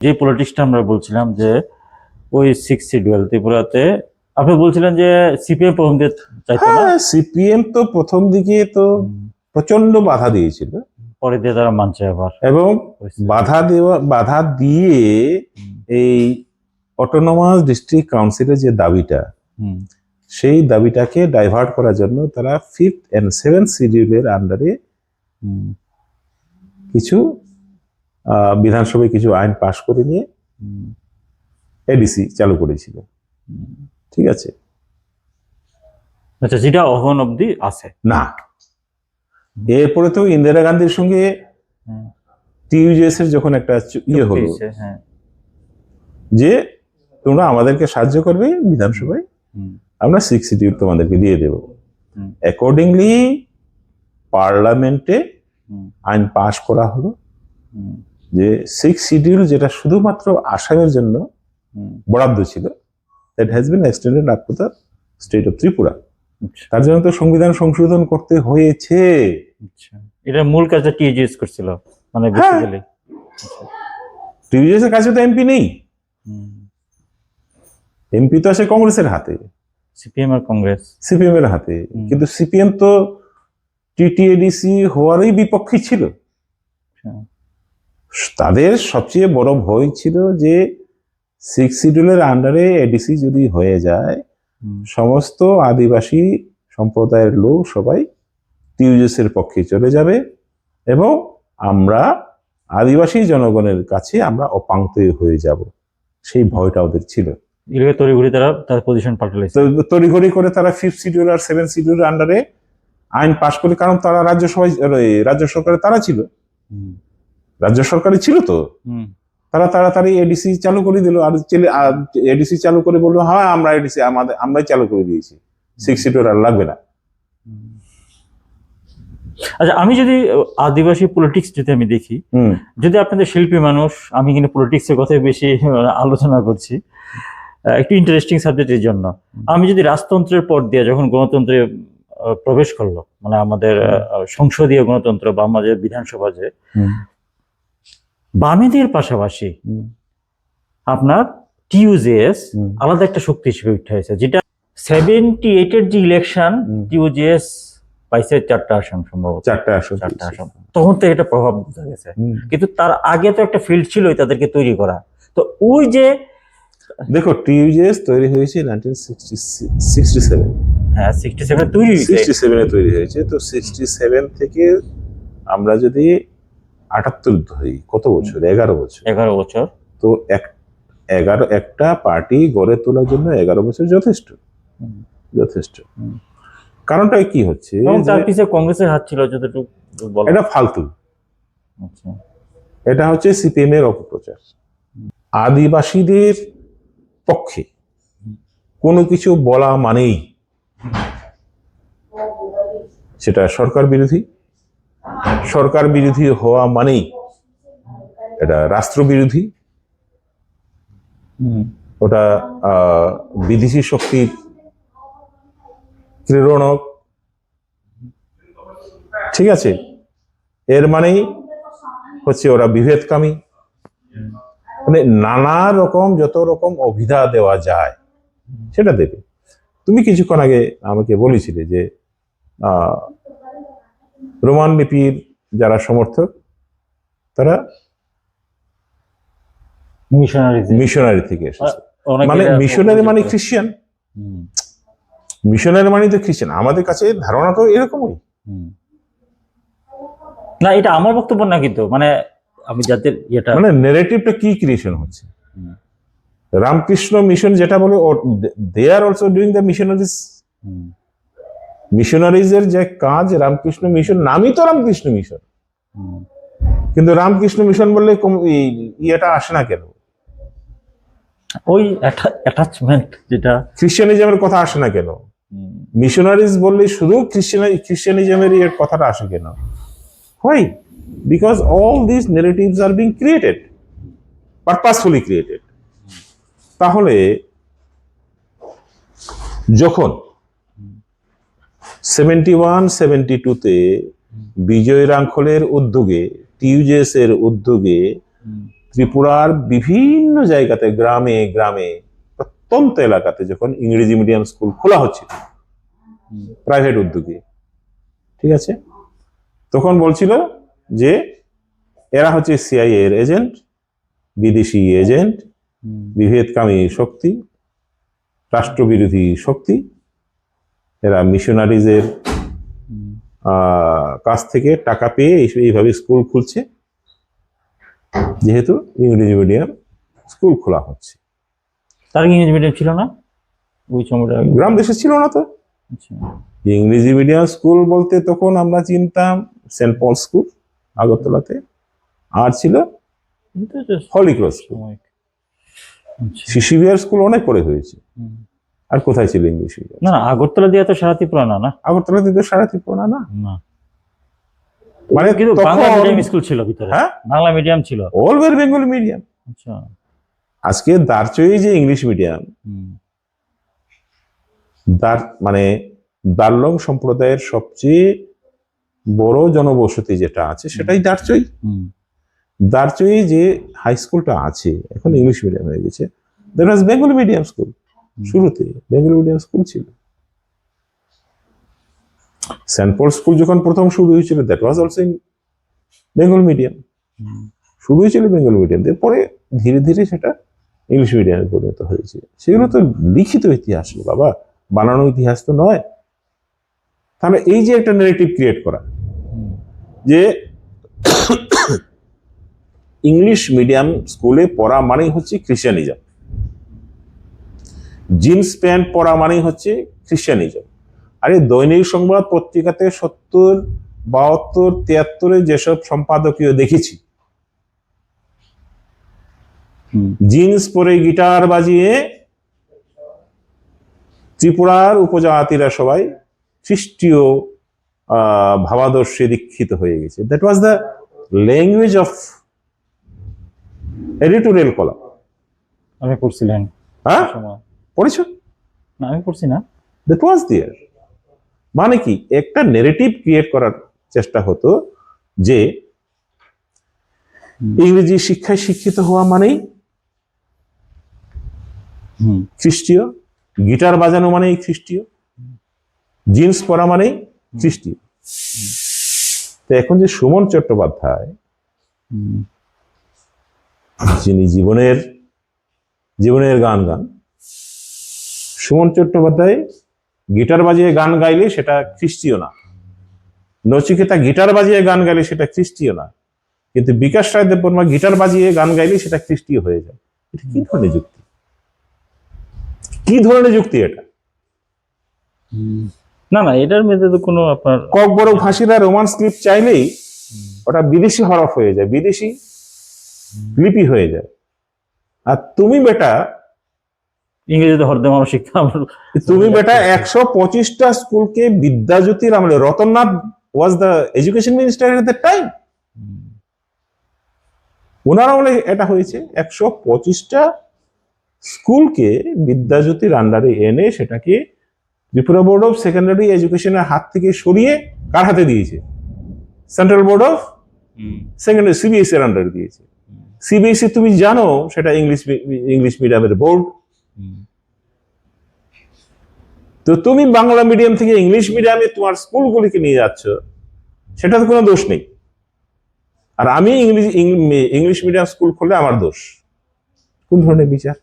যে পলিটিক্সটা আমরা বলছিলাম যে ওই 6 শিডিউল ত্রিপুরাতে আপনি বলছিলেন যে সিপিএম প্রথম দিয়ে চাইতো না, হ্যাঁ, সিপিএম তো প্রথম দিকে তো প্রচন্ড বাধা দিয়েছিল, পরে দিয়ে তারা মানছে আবার। এবং বাধা দিয়ে এই অটোনমাস ডিস্ট্রিক্ট কাউন্সিলের যে দাবিটা, সেই দাবিটাকে ডাইভার্ট করার জন্য তারা 5th and 7th শিডিউলের আন্ডারে কিছু বিধানসভায় কিছু আইন পাশ করে নিয়ে এডিসি চালু করেছিল। ঠিক আছে, আচ্ছা, যেটা অহন অব্দি আছে না। এরপরে তো ইন্দিরা গান্ধীর সঙ্গে টিইউজেএস এর যখন একটা ইয়ে হলো, যে তোমরা আমাদেরকে সাহায্য করবে বিধানসভায়, আমরা 6 শিডিউল তোমাদেরকে দিয়ে দেব। অ্যাকর্ডিংলি পার্লামেন্টে আইন পাশ করা হলো যে 6 শিডিউল, যেটা শুধুমাত্র আসামের জন্য বরাদ্দ ছিল, that has been extended up to the state of Tripura. তার জন্য তো সংবিধান সংশোধন করতে হয়েছে। এটা মূল কাজটা টিইউজেএস করছিল, মানে বেসিক্যালি টিইউজেএস এর কাছে তো এমপি নেই, এমপি তো আছে কংগ্রেসের হাতে, সিপিএম আর কংগ্রেস, সিপিএম এর হাতে। কিন্তু সিপিএম তো টিটিএডিসি হওয়ারই বিপক্ষে ছিল। তাদের সবচেয়ে বড় ভয় ছিল যে 6 শিডিউলের আন্ডারে এডিসি যদি হয়ে যায়, সমস্ত আদিবাসী সম্প্রদায়ের লোক সবাই টিইউজেএস এর পক্ষে চলে যাবে এবং আমরা আদিবাসী জনগণের কাছে আমরা অপাংক্তেয় হয়ে যাব। সেই ভয়টা ওদের ছিল। তড়িঘড়ি তারা পজিশন পাল্টাইছে, তড়িঘড়ি করে তারা 5th শিডিউল আর 7th শিডিউলের আন্ডারে আইন পাশ করে, কারণ তারা রাজ্য সরকারে তারা ছিল, রাজ্য সরকারে ছিল, তো তারা তাড়াতাড়ি এডিসি চালু করে দিল। আর এডিসি চালু করে বললো, হ্যাঁ আমরা এডিসি আমরাই চালু করে দিয়েছি, 6 শিডিউল আর লাগবে না। আচ্ছা, আমি যদি আদিবাসী পলিটিক্স যদি আমি দেখি, যদি আপনাদের শিল্পী মানুষ, আমি কিন্তু পলিটিক্সের কথাই বেশি আলোচনা করছি, একটু ইন্টারেস্টিং সাবজেক্টের জন্য। আমি যদি রাজতন্ত্রের পর দিয়ে যখন গণতন্ত্রে প্রবেশ করলো, মানে আমাদের সংসদীয় গণতন্ত্র বা আমাদের বিধানসভা, যে বামেদের পাশাপাশি আপনার টিইউজেএস আলাদা একটা শক্তি হিসেবে উঠে হয়েছে, যেটা 78-এর যে ইলেকশন টিইউজেএস পাইছে 4টা আসন, সম্ভবত 4টা আসন। তখন থেকে একটা প্রভাব বোঝা গেছে, কিন্তু তার আগে তো একটা ফিল্ড ছিল তাদেরকে তৈরি করা। তো ওই যে দেখো, টিইউজেএস তৈরি হয়েছে 1967। হ্যাঁ, 67 তৈরি হয়েছে, 67 তৈরি হয়েছে। তো 67 থেকে আমরা যদি 78 ধরি, কত বছর? 11 বছর। 11 বছর। তো একটা পার্টি গড়ে তোলার জন্য 11 বছর যথেষ্ট। কারণটা কি হচ্ছে? তার পিছনে কংগ্রেসের হাত ছিল যতটুকু, এটা ফালতু। এটা হচ্ছে সিপিএম এর অপপ্রচার। আদিবাসীদের পক্ষে কোনো কিছু বলা মানেই সেটা সরকার বিরোধী হওয়া মানেই এটা রাষ্ট্র বিরোধী, ওটা বিদেশি শক্তির প্রেরণক। ঠিক আছে, এর মানেই হচ্ছে ওরা বিভেদকামী, মানে নানা রকম যত রকম অভিধা দেওয়া যায় সেটা দেবে। তুমি কিছুক্ষণ আগে আমাকে বলেছিলে যে রোমান লিপির যারা সমর্থক, তারা মিশনারি থেকে এসেছে। মানে মিশনারি মানে খ্রিস্টান, মিশনারি মানে তো খ্রিস্টান। আমাদের কাছে ধারণা তো এরকমই না। এটা আমার বক্তব্য না, কিন্তু মানে আমি যাদের এটা মানে নেরেটিভটা কি ক্রিয়েশন হচ্ছে, রামকৃষ্ণ মিশন যেটা বলে, they are also doing the missionaries এর যে কাজ, রামকৃষ্ণ মিশন নামই তো রামকৃষ্ণ মিশন, কিন্তু রামকৃষ্ণ মিশন বললে ইয়েটা আসে না কেন? ওই অ্যাটাচমেন্ট, যেটা খ্রিস্টানিজমের কথা আসে না কেন? মিশনারিজ বললে শুধু খ্রিস্টানিজমের এর কথাটা আসে কেন? Why? Because all these narratives are being created, purposefully created. তাহলে যখন 71-72-তে বিজয় রাঙ্খলের উদ্যোগে, টিইউজেএস এর উদ্যোগে ত্রিপুরার বিভিন্ন জায়গাতে, গ্রামে গ্রামে, প্রত্যন্ত এলাকাতে যখন ইংরেজি মিডিয়াম স্কুল খোলা হচ্ছিল প্রাইভেট উদ্যোগে, ঠিক আছে, তখন বলছিল যে এরা হচ্ছে সিআইএ এর এজেন্ট, বিদেশি এজেন্ট, বিভেদকামী শক্তি, রাষ্ট্রবিরোধী শক্তি, এরা মিশনারিজের কাছ থেকে টাকা পেয়ে এইভাবে স্কুল খুলছে, যেহেতু ইংরেজি মিডিয়াম স্কুল খোলা হচ্ছে। তার ইংরেজি মিডিয়াম ছিল না ওই সময়টা? গ্রাম দেশে ছিল না তো। আচ্ছা। ইংরেজি মিডিয়াম স্কুল বলতে তখন আমরা চিনতাম সেন্ট পল স্কুল আগরতলাতে, আর ছিল হলি ক্রস স্কুল। সিসিবিআর স্কুল অনেক পরে হয়েছে। আর কোথায় ছিল ইংলিশ মিডিয়াম? না, আগরতলা দিয়ে তো সারা ত্রিপুরা না। না, আগরতলাতে তো সারা ত্রিপুরা না। মানে কিন্তু বাংলা মিডিয়াম স্কুল ছিল ভিতরে। হ্যাঁ, বাংলা মিডিয়াম ছিল, অল ওয়ের বেঙ্গলি মিডিয়াম। আচ্ছা। আজকে দারচই যে ইংলিশ মিডিয়াম, মানে দার্লং সম্প্রদায়ের সবচেয়ে বড় জনবসতি যেটা আছে সেটাই দারচই। দারচই যে হাই স্কুলটা আছে এখন ইংলিশ মিডিয়াম হয়ে গেছে, that was Bengali medium school. শুরুতে বেঙ্গলি মিডিয়াম স্কুল ছিল। সেন্ট পল স্কুল যখন প্রথম শুরু হয়েছিল, that was also Bengal medium. শুরু হয়েছিল বেঙ্গল মিডিয়াম দিয়ে, পরে ধীরে ধীরে সেটা ইংলিশ মিডিয়ামে পরিণত হয়েছে। সেগুলো তো লিখিত ইতিহাস বাবা, বানানো ইতিহাস তো নয়। তাহলে এই যে একটা ন্যারেটিভ ক্রিয়েট করা যে ইংলিশ মিডিয়াম স্কুলে পড়া মানেই হচ্ছে খ্রিস্টানিজম, জিন্স প্যান্ট পড়া মানেই হচ্ছে খ্রিস্টানিজম। আরে দৈনিক সংবাদ পত্রিকাতে 70, 72, 73 যেসব সম্পাদকীয় দেখেছি, জিন্স পরে গিটার বাজিয়ে ত্রিপুরার উপজাতিরা সবাই খ্রিস্টীয় ভাবাদর্শে দীক্ষিত হয়ে গেছে। That was the language of editorial column. আমি পড়ছিলেন? হ্যাঁ, পড়েছো? না, আমি পড়ছি না। দ্যাট ওয়াজ দেয়ার। মানে কি, একটা ন্যারেটিভ ক্রিয়েট করার চেষ্টা হতো যে ইংরেজি শিক্ষায় শিক্ষিত হওয়া মানেই খ্রিস্টীয়, গিটার বাজানো মানেই খ্রিস্টীয়, জিন্স পরা মানেই খ্রিস্টীয়। তো এখন যে সুমন চট্টোপাধ্যায়, যিনি জীবনের গান গান, সুমন চট্টোপাধ্যায় গিটার বাজিয়ে গান গাইলে সেটা খ্রিস্টীয় না, নচিকেতা গিটার বাজিয়ে গান গাইলে সেটা খ্রিস্টীয় না, কিন্তু বিকাশ রায় দেববর্মা গিটার বাজিয়ে গান গাইলে সেটা খ্রিস্টীয় হয়ে যায়। এটা কি ধরনের যুক্তি? কি ধরনের যুক্তি এটা? না, এটার মধ্যে তো কোনো আপনার ককবরক ভাষীরা রোমান স্ক্রিপ্ট চাইলেই ওটা বিদেশি হরফ হয়ে যায়, বিদেশি লিপি হয়ে যায়। আর তুমি বেটা ইংরেজিতে হরদে মানুষ শিক্ষা, তুমি বেটা 125টা স্কুলকে বিদ্যাজ্যোতির আমলে, Ratannath was the education minister at that time, ওনার আমলে এটা হয়েছে। 125টা স্কুলকে বিদ্যাজ্যোতির আন্ডারে এনে সেটাকে ত্রিপুরা বোর্ড অফ সেকেন্ডারি এডুকেশনের হাত থেকে সরিয়ে কার হাতে দিয়েছে? Central board of secondary, CBSE এর আন্ডারে দিয়েছে। সিবিএসই তুমি জানো সেটা ইংলিশ মিডিয়ামের বোর্ড। তো তুমি বাংলা মিডিয়াম থেকে ইংলিশ মিডিয়ামে তোমার স্কুলগুলিকে নিয়ে যাচ্ছ, সেটাতে কোনো দোষ নেই। আর আমি ইংলিশ মিডিয়াম স্কুল খুললে আমার দোষ। কোন ধরনের বিচার?